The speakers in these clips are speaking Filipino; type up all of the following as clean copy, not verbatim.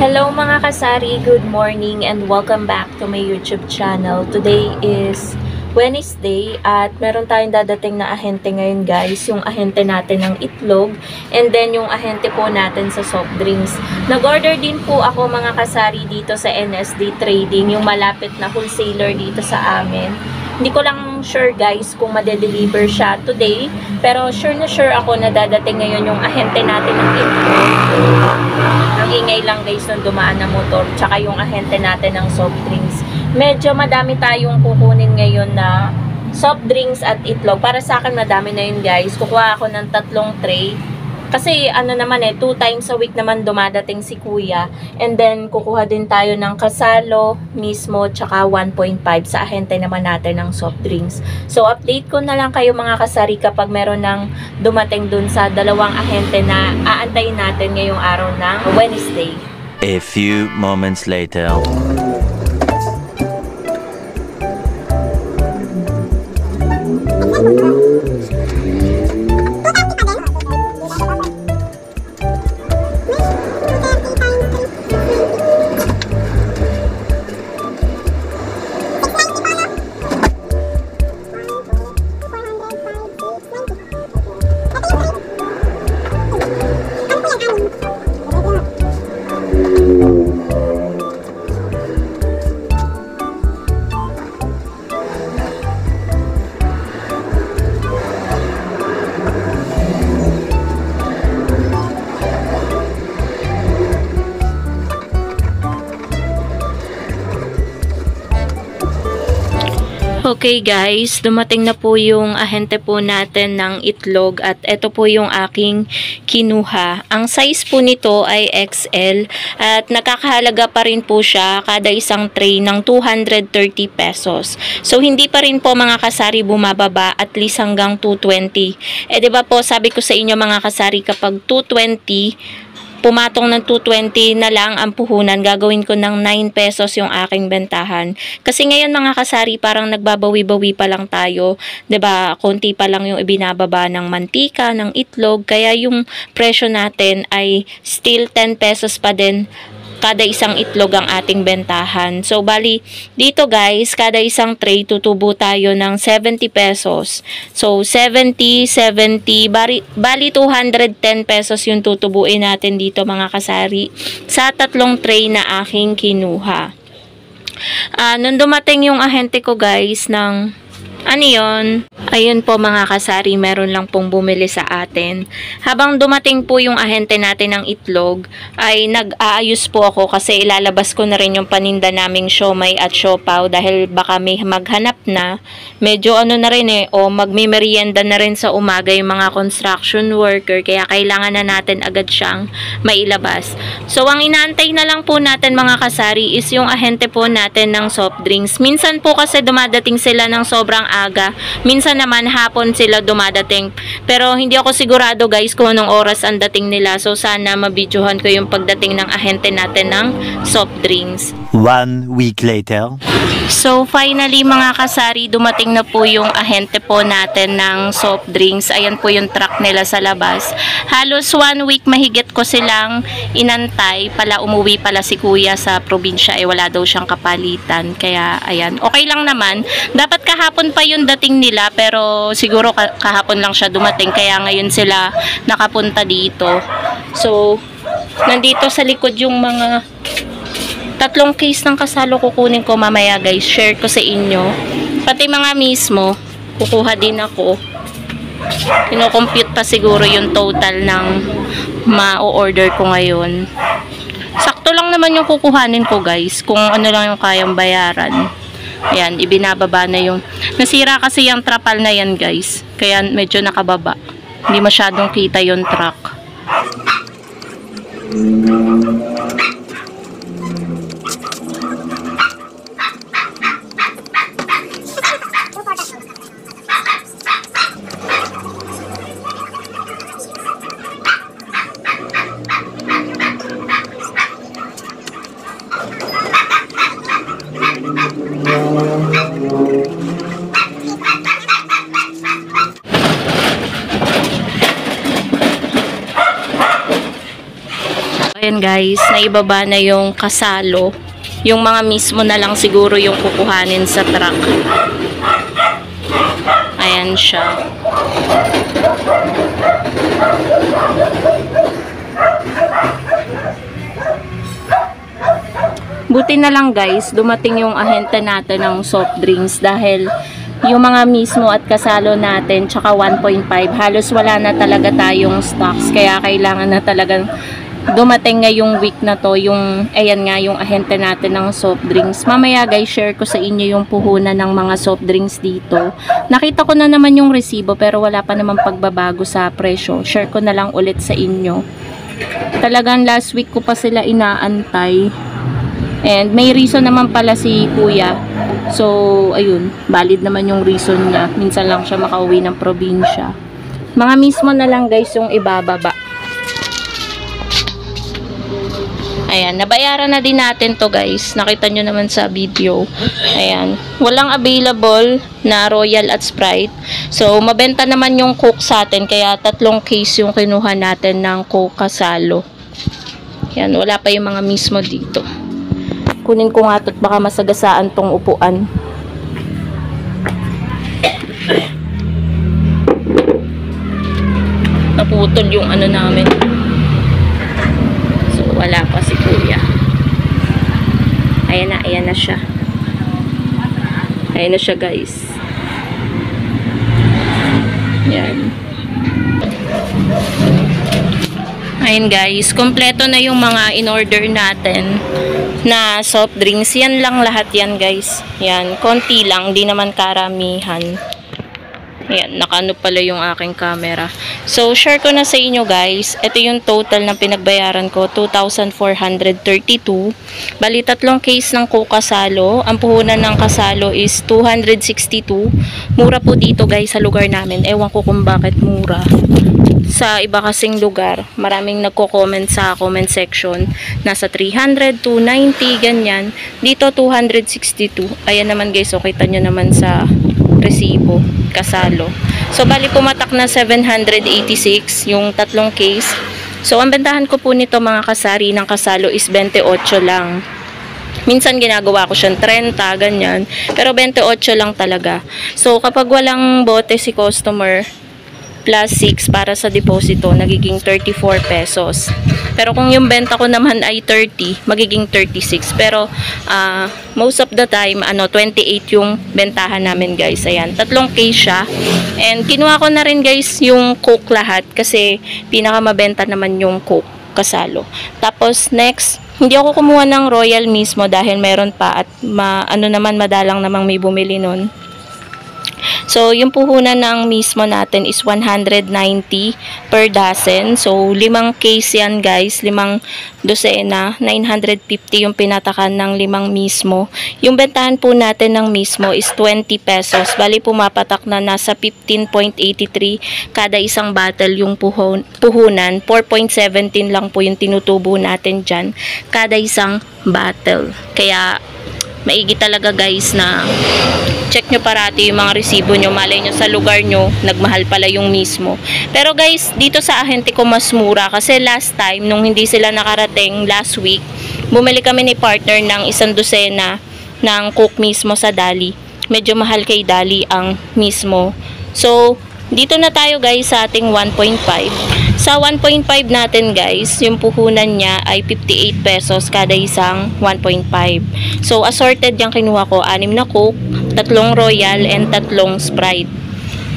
Hello mga kasari, good morning and welcome back to my YouTube channel. Today is Wednesday at meron tayong dadating na ahente ngayon guys, yung ahente natin ng itlog and then yung ahente po natin sa soft drinks. Nag-order din po ako mga kasari dito sa NSD Trading, yung malapit na wholesaler dito sa amin. Hindi ko lang sure guys kung madedeliver siya today, pero sure na sure ako na dadating ngayon yung ahente natin ng itlog. Ang ingay lang guys nung dumaan na motor, tsaka yung ahente natin ng soft drinks. Medyo madami tayong kukunin ngayon na soft drinks at itlog. Para sa akin madami na yun guys. Kukuha ako ng 3 tray. Kasi ano naman 2 times a week naman dumadating si kuya. And then kukuha din tayo ng kasalo mismo tsaka 1.5 sa ahente naman natin ng soft drinks. So update ko na lang kayo mga kasari kapag meron ng dumating dun sa dalawang ahente na aantayin natin ngayong araw ng Wednesday. A few moments later. Okay guys, dumating na po yung ahente po natin ng itlog at ito po yung aking kinuha. Ang size po nito ay XL at nakakahalaga pa rin po siya kada isang tray ng 230 pesos. So hindi pa rin po mga kasari bumababa, at least hanggang 220. Diba po sabi ko sa inyo mga kasari, kapag 220 pumatong ng 220 na lang ang puhunan, gagawin ko ng 9 pesos yung aking bentahan. Kasi ngayon mga kasari, parang nagbabawi-bawi pa lang tayo. 'Di ba? Konti pa lang yung ibinababa ng mantika, ng itlog, kaya yung presyo natin ay still 10 pesos pa din kada isang itlog ang ating bentahan. So, bali, dito guys, kada isang tray, tutubo tayo ng 70 pesos. So, 70, bali 210 pesos yung tutubuin natin dito mga kasari sa 3 tray na aking kinuha. Nung dumating yung ahente ko guys ng ano yun? Ayun po mga kasari, meron lang pong bumili sa atin. Habang dumating po yung ahente natin ng itlog, ay nag-aayos po ako kasi ilalabas ko na rin yung paninda naming siomay at siopaw dahil baka may maghanap na. Medyo ano na rin o magmimerienda na rin sa umaga yung mga construction worker, kaya kailangan na natin agad siyang mailabas. So ang inaantay na lang po natin mga kasari is yung ahente po natin ng soft drinks. Minsan po kasi dumadating sila ng sobrang aga. Minsan naman hapon sila dumadating. Pero hindi ako sigurado guys kung anong oras ang dating nila. So sana mabidyohan ko yung pagdating ng ahente natin ng soft drinks. 1 week later. So finally mga kasari, dumating na po yung ahente po natin ng soft drinks. Ayan po yung truck nila sa labas. Halos 1 week mahigit ko silang inantay. Umuwi pala si kuya sa probinsya. Wala daw siyang kapalitan. Kaya ayan, okay lang naman. Dapat kahapon pa yung dating nila, pero siguro kahapon lang siya dumating, kaya ngayon sila nakapunta dito. So nandito sa likod yung mga 3 case ng kasalo kukunin ko mamaya guys, share ko sa inyo. Pati mga mismo kukuha din ako. Kino-compute pa siguro yung total ng ma-order ko ngayon. Sakto lang naman yung kukuhanin ko guys, kung ano lang yung kayang bayaran. Ayan, ibinababa na yung nasira kasi yung trapal na yan guys, kaya medyo nakababa, hindi masyadong kita yung truck. Ayan guys, naibaba na yung kasalo. Yung mga mismo na lang siguro yung kukuhanin sa truck. Ayan siya. Buti na lang guys, dumating yung ahente natin ng soft drinks dahil yung mga mismo at kasalo natin tsaka 1.5 halos wala na talaga tayong stocks, kaya kailangan na talagang dumating ngayong week na to yung, ayan nga, yung ahente natin ng soft drinks. Mamaya guys, share ko sa inyo yung puhunan ng mga soft drinks dito. Nakita ko na naman yung resibo pero wala pa naman pagbabago sa presyo. Share ko na lang ulit sa inyo. Talagang last week ko pa sila inaantay. And may reason naman pala si kuya. So, ayun, valid naman yung reason niya. Minsan lang siya makauwi ng probinsya. Mga mismo na lang guys yung ibababa. Ayan, nabayaran na din natin to guys. Nakita nyo naman sa video. Ayan, walang available na Royal at Sprite. So, mabenta naman yung Coke sa atin. Kaya 3 case yung kinuha natin ng Coke kasalo. Ayan, wala pa yung mga mismo dito. Kunin ko nga ito at baka masagasaan tong upuan. Naputol yung ano namin. So, wala pa si kuya. Ayan na siya. Ayan na siya guys. Ayan. Ayan guys, kompleto na yung mga in-order natin na soft drinks. Yan lang lahat yan guys. Yan, konti lang, di naman karamihan. Ayan, nakaano pala yung aking camera. So, share ko na sa inyo guys. Ito yung total na pinagbayaran ko, 2,432. Bali, 3 case ng Coke kasalo. Ang puhunan ng kasalo is 262. Mura po dito guys sa lugar namin. Ewan ko kung bakit mura. Sa iba kasing lugar, maraming nagko-comment sa comment section. Nasa 300, 290, ganyan. Dito, 262. Ayan naman guys, so kita nyo naman sa resibo, kasalo. So, bali pumatak na 786 yung 3 case. So, ang bentahan ko po nito mga kasari ng kasalo is 28 lang. Minsan ginagawa ko siyang 30, ganyan. Pero 28 lang talaga. So, kapag walang bote si customer, plus 6 para sa deposito, nagiging 34 pesos. Pero kung yung benta ko naman ay 30, magiging 36. Pero most of the time, 28 yung bentahan namin guys. Ayan, 3 case siya. And kinuha ko na rin guys yung Coke lahat kasi pinakamabenta naman yung Coke kasalo. Tapos next, hindi ako kumuha ng Royal mismo dahil meron pa at madalang namang may bumili nun. So, yung puhunan ng mismo natin is 190 per dozen. So, 5 case yan guys, 5 dosena, 950 yung pinatakan ng 5 mismo. Yung bentahan po natin ng mismo is 20 pesos. Bali, pumapatak na nasa 15.83 kada isang bottle yung puhunan. 4.17 lang po yung tinutubo natin dyan kada isang bottle. Kaya, maigi talaga guys na check nyo parati yung mga resibo nyo. Malay nyo sa lugar nyo, nagmahal pala yung mismo. Pero guys, dito sa ahente ko mas mura kasi last time, nung hindi sila nakarating last week, bumili kami ni partner ng 1 dosena ng Coke mismo sa Dali. Medyo mahal kay Dali ang mismo. So, dito na tayo guys sa ating 1.5. Sa 1.5 natin guys, yung puhunan niya ay 58 pesos kada isang 1.5. So, assorted yung kinuha ko. 6 na Coke, 3 Royal, and 3 Sprite.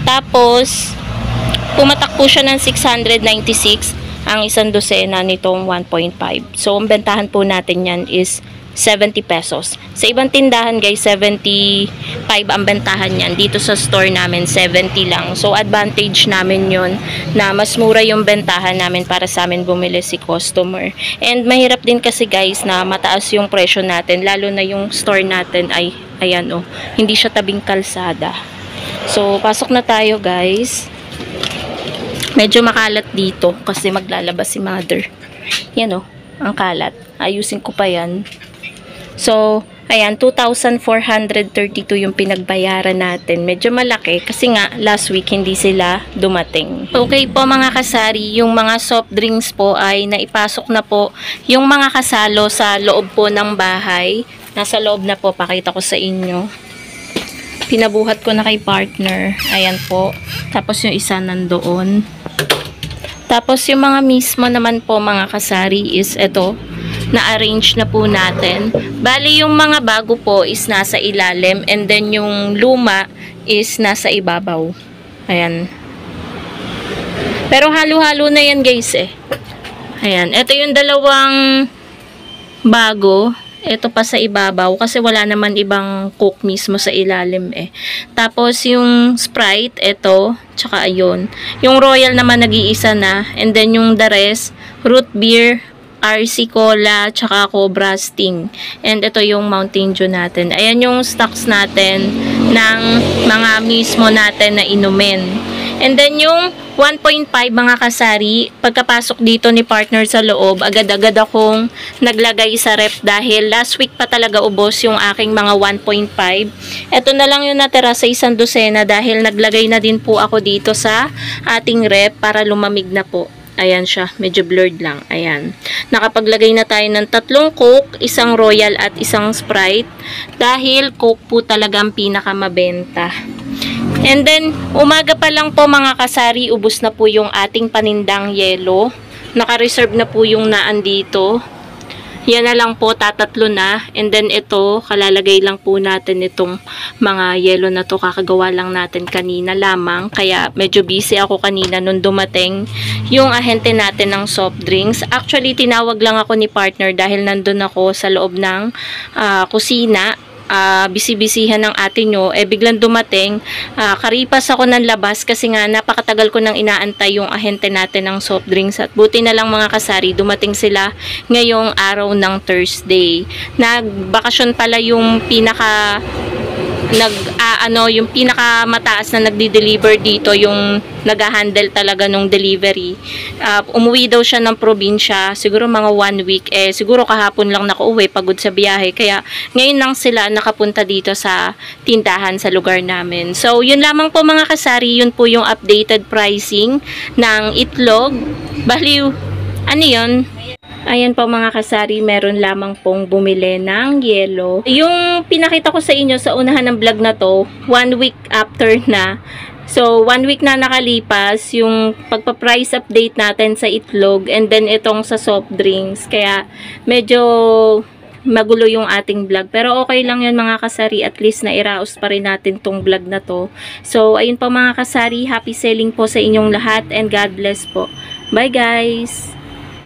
Tapos, pumatak po siya ng 696 ang 1 dosena nitong 1.5. So, ang bentahan po natin yan is 70 pesos. Sa ibang tindahan guys, 75 ang bentahan yan. Dito sa store namin, 70 lang. So, advantage namin yon na mas mura yung bentahan namin para sa amin bumili si customer. And mahirap din kasi guys na mataas yung presyo natin. Lalo na yung store natin ay, ayan hindi siya tabing kalsada. So, pasok na tayo guys. Medyo makalat dito kasi maglalabas si mother. Yan ang kalat. Ayusin ko pa yan. So, Ayan, 2,432 yung pinagbayaran natin. Medyo malaki kasi nga last week hindi sila dumating. Okay po mga kasari, yung mga soft drinks po ay naipasok na po yung mga kasalo sa loob po ng bahay. Nasa loob na po, pakita ko sa inyo. Pinabuhat ko na kay partner. Ayan po. Tapos yung isa nandoon. Tapos yung mga mismo naman po mga kasari is ito. Na-arrange na po natin. Bali, yung mga bago po is nasa ilalim and then yung luma is nasa ibabaw. Ayan. Pero halo-halo na yan guys eh. Ayan. Ito yung dalawang bago. Ito pa sa ibabaw kasi wala naman ibang coke mismo sa ilalim eh. Tapos yung Sprite, ito, tsaka ayun. Yung Royal naman nag-iisa na and then yung the rest, root beer, RC Cola, tsaka Cobra Sting. And ito yung Mountain Dew natin. Ayan yung stocks natin ng mga mismo natin na inumin. And then yung 1.5 mga kasari, pagkapasok dito ni partner sa loob, agad-agad akong naglagay sa ref dahil last week pa talaga ubos yung aking mga 1.5. Ito na lang yung natira sa isang dosena dahil naglagay na din po ako dito sa ating ref para lumamig na po. Ayan siya, medyo blurred lang. Ayan. Nakapaglagay na tayo ng 3 Coke, isang Royal at isang Sprite. Dahil Coke po talaga ang pinakamabenta. And then, umaga pa lang po mga kasari, ubos na po yung ating panindang yelo. Naka-reserve na po yung naan dito. Yan na lang po, tatatlo na. And then ito, kalalagay lang po natin itong mga yelo na to. Kakagawa lang natin kanina lamang. Kaya medyo busy ako kanina nung dumating yung ahente natin ng soft drinks. Actually, tinawag lang ako ni partner dahil nandun ako sa loob ng kusina. Bisi-bisihan ng ate nyo, biglang dumating, karipas ako ng labas kasi nga napakatagal ko nang inaantay yung ahente natin ng soft drinks at buti na lang mga kasari, dumating sila ngayong araw ng Thursday. Nagbakasyon pala yung yung pinakamataas na nagdi-deliver dito, yung nag-handle talaga nung delivery. Umuwi daw siya ng probinsya, siguro mga 1 week. Siguro kahapon lang nakauwi, pagod sa biyahe. Kaya ngayon lang sila nakapunta dito sa tindahan sa lugar namin. So, yun lamang po mga kasari, yun po yung updated pricing ng itlog. Baliw, ano yun? Ayan po mga kasari, meron lamang pong bumili ng yelo. Yung pinakita ko sa inyo sa unahan ng vlog na to, 1 week after na. So, 1 week na nakalipas yung pagpa-price update natin sa itlog and then itong sa soft drinks. Kaya medyo magulo yung ating vlog. Pero okay lang yun mga kasari, at least na iraos pa rin natin tong vlog na to. So, ayun po mga kasari, happy selling po sa inyong lahat and God bless po. Bye guys!